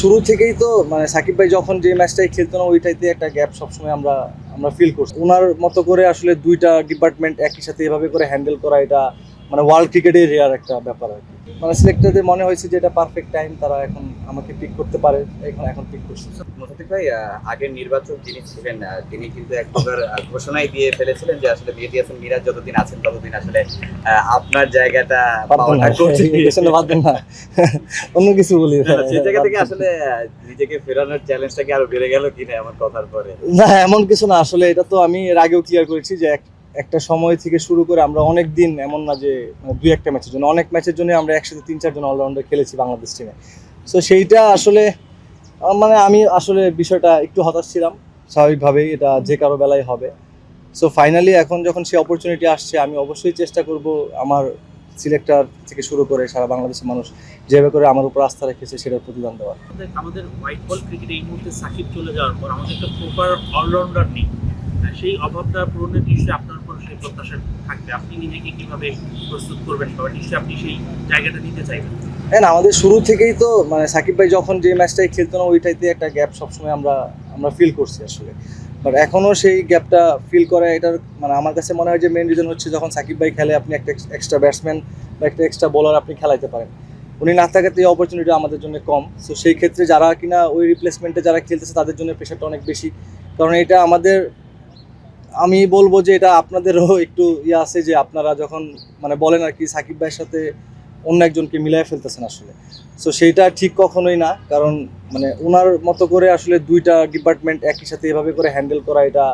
শুরু থেকেই তো মানে সাকিব ভাই যখন যে ম্যাচটাই খেলতো না ওইটাইতে একটা গ্যাপ সবসময় আমরা আমরা ফিল করছি। ওনার মতো করে আসলে দুইটা ডিপার্টমেন্ট একই সাথে এভাবে করে হ্যান্ডেল করা এটা মানে ওয়ার্ল্ড ক্রিকেটের রেয়ার একটা ব্যাপার আর কি। মানে সিলেক্টরদের মনে হয়েছে যে এটা পারফেক্ট টাইম, তারা এখন আমাকে পিক করতে পারে, এখন পিক করছে। মোশাররফ ভাই, আগের নির্বাচক যিনি ছিলেন তিনি কিন্তু এক প্রকার ঘোষণাই দিয়ে ফেলেছিলেন যে আসলে মেহেদী হাসান মিরাজ যতদিন আছেন ততদিন আসলে আপনার জায়গাটা পাওয়াটা কঠিন। পারবেন না অন্য কিছু বলি সেই জায়গা থেকে আসলে নিজেকে ফেরানোর চ্যালেঞ্জটা কি আরো বেড়ে গেল কিনা এমন কথার পরে? না, এমন কিছু না। আসলে এটা তো আমি এর আগেও ক্লিয়ার করেছি যে একটা সময় থেকে শুরু করে আমরা অনেক দিন, এমন না যে দুই একটা ম্যাচের জন্য, অনেক ম্যাচের জন্য আমরা একসাথে 3-4 জন অলরাউন্ডার খেলেছি বাংলাদেশ টিমে। সো সেইটা আসলে মানে আমি আসলে বিষয়টা একটু হতাশ ছিলাম, স্বাভাবিকভাবেই এটা যে কারো বেলায় হবে। সো ফাইনালি এখন যখন সেই অপরচুনিটি আসছে, আমি অবশ্যই চেষ্টা করব আমার সিলেক্টর থেকে শুরু করে সারা বাংলাদেশের মানুষ যেভাবে করে আমার উপর আস্থা রেখেছে সেটার প্রতিদান দেওয়ার। আমাদের হোয়াইট বল ক্রিকেটে এই মুহূর্তে সাকিব চলে যাওয়ার পর আমাদের একটা প্রপার অলরাউন্ডার নেই। সেই অভাবটা পূরণের নিশ্চয়ই আপনার উপর সেই প্রত্যাশা থাকবে। আপনি নিজেকে কিভাবে প্রস্তুত করবেন, বা নিশ্চয়ই আপনি সেই জায়গাটা নিতে চাইবেন। হ্যাঁ, আমাদের শুরু থেকেই তো মানে সাকিব ভাই যখন যে ম্যাচটাই খেলতো না ওইটাইতে একটা গ্যাপ সবসময় আমরা আমরা ফিল করছি আসলে। বাট এখনও সেই গ্যাপটা ফিল করা, এটার মানে আমার কাছে মনে হয় যে মেন রিজন হচ্ছে যখন সাকিব ভাই খেলে আপনি একটা এক্সট্রা ব্যাটসম্যান বা একটা এক্সট্রা বোলার আপনি খেলাইতে পারেন। উনি না থাকাতে এই অপরচুনিটি আমাদের জন্য কম। সো সেই ক্ষেত্রে যারা কিনা ওই রিপ্লেসমেন্টে যারা খেলতেছে তাদের জন্য প্রেশারটা অনেক বেশি, কারণ এটা আমাদের, আমি বলবো যে এটা আপনাদেরও একটু ইয়ে আছে যে আপনারা যখন মানে বলেন আর কি সাকিব ভাইয়ের সাথে অন্য একজনকে মিলাই ফেলতেছেন আসলে। সো সেইটা ঠিক কখনোই না, কারণ মানে ওনার মতো করে আসলে দুইটা ডিপার্টমেন্ট একই সাথে এভাবে করে হ্যান্ডেল করা এটা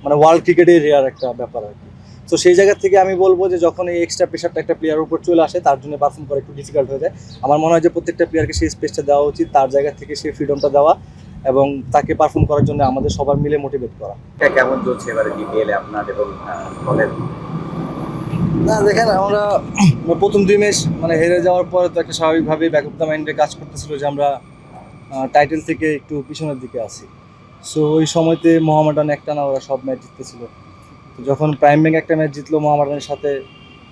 মানে ওয়ার্ল্ড ক্রিকেটের রেয়ার একটা ব্যাপার আর কি। সো সেই জায়গা থেকে আমি বলবো যে যখন এই এক্সট্রা প্রেশারটা একটা প্লেয়ারের উপর চলে আসে তার জন্য পারফর্ম করা একটু ডিফিকাল্ট হয়ে যায়। আমার মনে হয় যে প্রত্যেকটা প্লেয়ারকে সেই স্পেসটা দেওয়া উচিত, তার জায়গা থেকে সেই ফ্রিডমটা দেওয়া এবং তাকে পারফর্ম করার জন্য আমাদের সবার মিলে মোটিভেট করা। কেমন চলছে এবারে বিপিএলে আপনার এবং দলের? না দেখেন, আমরা প্রথম 2 ম্যাচ মানে হেরে যাওয়ার পরে তো একটা স্বাভাবিকভাবেই ব্যাক অফ দ্য মাইন্ডে কাজ করতেছিল যে আমরা টাইটেল থেকে একটু পিছনের দিকে আছি। সো ওই সময়তে মোহামেডান একটানা ওরা সব ম্যাচ জিততেছিল। তো যখন প্রাইম ব্যাংক একটা ম্যাচ জিতলো মোহামেডানের সাথে,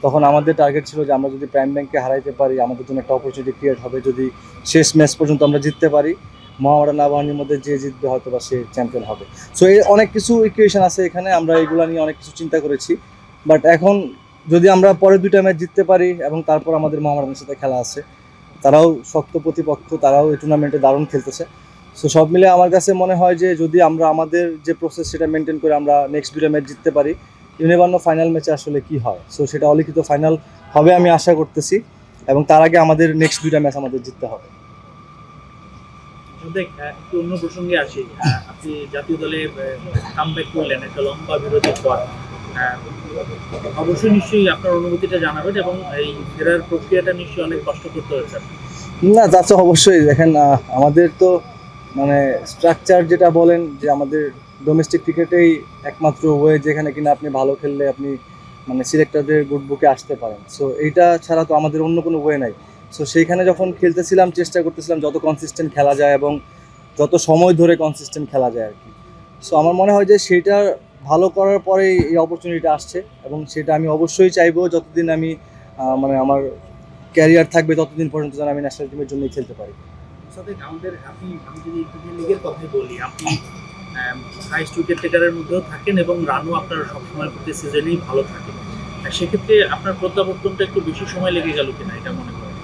তখন আমাদের টার্গেট ছিল যে আমরা যদি প্রাইম ব্যাংককে হারাইতে পারি আমাদের জন্য একটা অপরচুনিটি ক্রিয়েট হবে। যদি শেষ ম্যাচ পর্যন্ত আমরা জিততে পারি, মোহামেডান আবাহনীর মধ্যে যে জিতবে হয়তো বা সে চ্যাম্পিয়ন হবে। সো এই অনেক কিছু ইকুয়েশন আছে এখানে, আমরা এগুলো নিয়ে অনেক কিছু চিন্তা করেছি। বাট এখন যদি আমরা পরের 2টা ম্যাচ জিততে পারি এবং তারপর আমাদের মোহামেডানের সাথে খেলা আছে, তারাও শক্ত প্রতিপক্ষ, তারাও এই টুর্নামেন্টে দারুণ খেলতেছে। সো সব মিলে আমার কাছে মনে হয় যে যদি আমরা আমাদের যে প্রসেস সেটা মেনটেন করে আমরা নেক্সট 2টা ম্যাচ জিততে পারি, ইউনিভার্নো ফাইনাল ম্যাচে আসলে কি হয়। সো সেটা অলিখিত ফাইনাল হবে আমি আশা করতেছি, এবং তার আগে আমাদের নেক্সট 2টা ম্যাচ আমাদের জিততে হবে। একটু অন্য প্রসঙ্গে আসি। আপনি জাতীয় দলে কামব্যাক করলেন একটা লম্বা বিরতির পর। অবশ্যই নিশ্চয়ই আপনার অনুভূতিটা জানাবেন, এবং এই ফেরার প্রক্রিয়াটা নিশ্চয়ই অনেক কষ্ট করতে হয়েছে। না, তা তো অবশ্যই। দেখেন, আমাদের তো মানে স্ট্রাকচার যেটা বলেন যে আমাদের ডোমেস্টিক ক্রিকেটেই একমাত্র ওয়ে যেখানে কিনা আপনি ভালো খেললে আপনি মানে সিলেক্টরদের গুড বুকে আসতে পারেন। সো এইটা ছাড়া তো আমাদের অন্য কোনো ওয়ে নাই। সো সেইখানে যখন খেলতেছিলাম চেষ্টা করতেছিলাম যত কনসিস্টেন্ট খেলা যায় এবং যত সময় ধরে কনসিস্টেন্ট খেলা যায় আর কি। সো আমার মনে হয় যে সেইটা ভালো করার পরেই এই অপরচুনিটিটা আসছে, এবং সেটা আমি অবশ্যই চাইবো যতদিন আমি মানে আমার ক্যারিয়ার থাকবে ততদিন পর্যন্ত যেন আমি ন্যাশনাল টিমের জন্যই খেলতে পারি। আমি যদি প্রিমিয়ার লিগের কথাই বলি, আপনি হাইস্ট উইকেট টেকারের মধ্যেও থাকেন এবং রানও আপনার সবসময় প্রতি সিজনেই ভালো থাকে। সেক্ষেত্রে আপনার প্রত্যাবর্তনটা একটু বেশি সময় লেগে গেল কিনা এটা মনে করেন?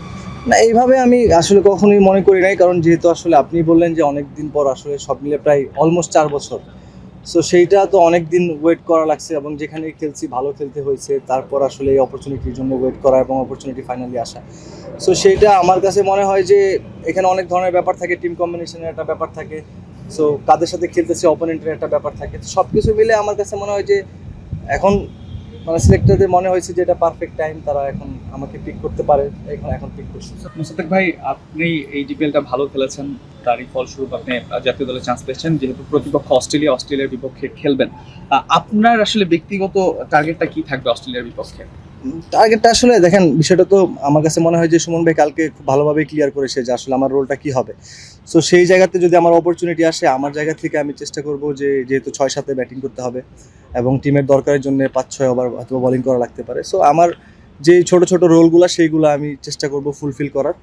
না, এইভাবে আমি আসলে কখনোই মনে করি নাই, কারণ যেহেতু আসলে আপনি বললেন যে অনেক দিন পর, আসলে সব মিলে প্রায় অলমোস্ট 4 বছর। সো সেইটা তো অনেক দিন ওয়েট করা লাগছে, এবং যেখানে খেলছি ভালো খেলতে হয়েছে, তারপর আসলে এই অপরচুনিটির জন্য ওয়েট করা এবং অপরচুনিটি ফাইনালি আসা। সো সেইটা আমার কাছে মনে হয় যে এখানে অনেক ধরনের ব্যাপার থাকে, টিম কম্বিনেশনের একটা ব্যাপার থাকে, সো কাদের সাথে খেলতেছে অপোনেন্টের একটা ব্যাপার থাকে। তো সব কিছু মিলে আমার কাছে মনে হয় যে এখন মানে সিলেক্টরদের মনে হয়েছে যে এটা পারফেক্ট টাইম, তারা এখন আমাকে পিক করতে পারে, এখন পিক করছে। মোসাদ্দেক ভাই, আপনি এই ডিপিএলটা ভালো খেলেছেন, তারই ফলস্বরূপ আপনি জাতীয় দলে চান্স পেয়েছেন। যেহেতু প্রতিপক্ষ অস্ট্রেলিয়ার বিপক্ষে খেলবেন, আপনার আসলে ব্যক্তিগত টার্গেটটা কি থাকবে অস্ট্রেলিয়ার বিপক্ষে? টার্গেটটা আসলে দেখেন, বিষয়টা তো আমার কাছে মনে হয় যে সুমন ভাই কালকে খুব ভালোভাবেই ক্লিয়ার করেছে যে আসলে আমার রোলটা কি হবে। সো সেই জায়গাতে যদি আমার অপরচুনিটি আসে, আমার জায়গা থেকে আমি চেষ্টা করব যে যেহেতু 6-7-এ ব্যাটিং করতে হবে এবং টিমের দরকারের জন্য 5-6 ওভার হয়তো বোলিং করা লাগতে পারে। সো আমার যে ছোট ছোট রোলগুলো সেইগুলো আমি চেষ্টা করব ফুলফিল করার,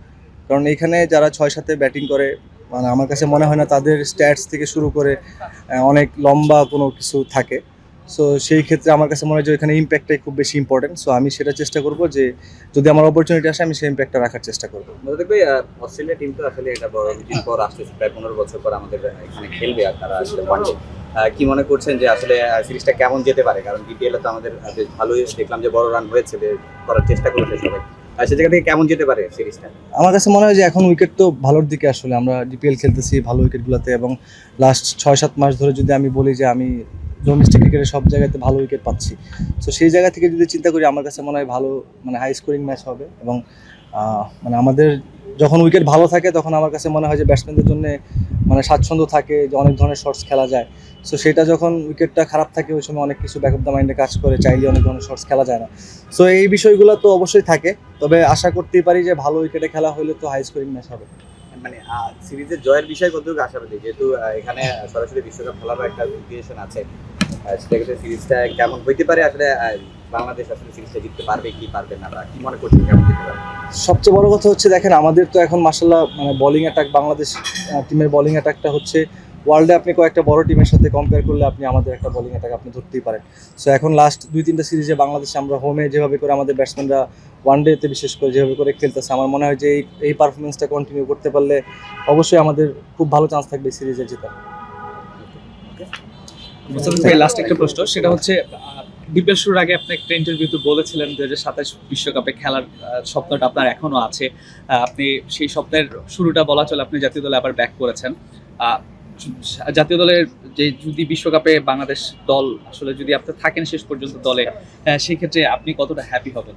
কারণ এইখানে যারা 6-7-এ ব্যাটিং করে মানে আমার কাছে মনে হয় না তাদের স্ট্যাটস থেকে শুরু করে অনেক লম্বা কোনো কিছু থাকে। সো সেই ক্ষেত্রে আমার কাছে মনে হয় যে এখানে ইম্প্যাক্টটাই খুব বেশি ইম্পর্টেন্ট। সো আমি সেটা চেষ্টা করব যে যদি আমার অপরচুনিটি আসে আমি সেই ইম্প্যাক্টটা রাখার চেষ্টা করব। মোতাবেক ভাই, অস্ট্রেলিয়া টিম তো আসলে এটা বড় দিন পর আসতেছে, প্রায় 15 বছর পর আমাদের এখানে খেলবে আর তারা আসলে ওয়ানডে। কি মনে করছেন যে আসলে সিরিজটা কেমন যেতে পারে? কারণ বিপিএল তো আমাদের বেশ ভালোই দেখলাম যে বড় রান হয়েছে, করার চেষ্টা করেছে সবাই। সে জায়গা থেকে কেমন যেতে পারে সিরিজটা? আমার কাছে মনে হয় যে এখন উইকেট তো ভালোর দিকে, আসলে আমরা ডিপিএল খেলতেছি ভালো উইকেটগুলোতে, এবং লাস্ট 6-7 মাস ধরে যদি আমি বলি যে আমি ডোমেস্টিক ক্রিকেটে সব জায়গাতে ভালো উইকেট পাচ্ছি। সো সেই জায়গা থেকে যদি চিন্তা করি আমার কাছে মনে হয় ভালো, মানে হাই স্কোরিং ম্যাচ হবে। এবং মানে আমাদের যখন উইকেট ভালো থাকে তখন আমার কাছে মনে হয় যে ব্যাটসম্যানদের জন্য মানে স্বাচ্ছন্দ্য থাকে, যে অনেক ধরনের শর্টস খেলা যায়। সো সেটা যখন উইকেটটা খারাপ থাকে ওই সময় অনেক কিছু ব্যাক অফ দ্য মাইন্ডে কাজ করে, চাইলে অনেক ধরনের শর্টস খেলা যায় না। সো এই বিষয়গুলো তো অবশ্যই থাকে, তবে আশা করতেই পারি যে ভালো উইকেটে খেলা হলে তো হাই স্কোরিং ম্যাচ হবে। মানে সিরিজের জয়ের বিষয় কতটুকু আশাবাদী, যেহেতু এখানে সরাসরি বিশ্বকাপ খেলারও একটা সিচুয়েশন আছে, সেক্ষেত্রে সিরিজটা কেমন হইতে পারে? আসলে বাংলাদেশ আসলে সিরিজটা জিততে পারবে কি পারবে না, বা কি মনে করছেন কেমন জিততে পারবে? সবচেয়ে বড় কথা হচ্ছে দেখেন আমাদের তো এখন মাশাআল্লাহ মানে বোলিং অ্যাটাক, বাংলাদেশ টিমের বোলিং অ্যাটাকটা হচ্ছে ওয়ার্ল্ডে আপনি কয়েকটা বড় টিমের সাথে কম্পেয়ার করলে আপনি আমাদের একটা বোলিং অ্যাটাক আপনি ধরতেই পারেন। সো এখন লাস্ট 2-3টা সিরিজে বাংলাদেশে আমরা হোমে যেভাবে করে আমাদের ব্যাটসম্যানরা ওয়ানডেতে বিশেষ করে যেভাবে করে খেলতেছে, আমার মনে হয় যে এই পারফরমেন্সটা কন্টিনিউ করতে পারলে অবশ্যই আমাদের খুব ভালো চান্স থাকবে সিরিজে জেতার। লাস্ট একটা প্রশ্ন, সেটা হচ্ছে ডিপিএল শুরুর আগে আপনি একটা ইন্টারভিউতে বলেছিলেন 2027 বিশ্বকাপে খেলার স্বপ্নটা আপনার এখনো আছে। আপনি সেই স্বপ্নের শুরুটা বলা চলে আপনি জাতীয় দলে আবার ব্যাক করেছেন। জাতীয় দলের যে যদি বিশ্বকাপে বাংলাদেশ দল আসলে যদি আপনি থাকেন শেষ পর্যন্ত দলে, সেই ক্ষেত্রে আপনি কতটা হ্যাপি হবেন?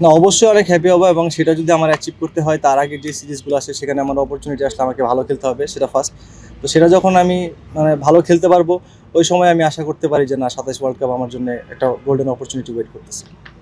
না, অবশ্যই অনেক হ্যাপি হবো, এবং সেটা যদি আমার অ্যাচিভ করতে হয় তার আগে যে সিরিজগুলো আসে সেখানে আমার অপরচুনিটি আসলে আমাকে ভালো খেলতে হবে, সেটা ফার্স্ট। তো সেটা যখন আমি মানে ভালো খেলতে পারবো ওই সময় আমি আশা করতে পারি যে না 27 ওয়ার্ল্ড কাপ আমার জন্য একটা গোল্ডেন অপরচুনিটি ওয়েট করতেছে।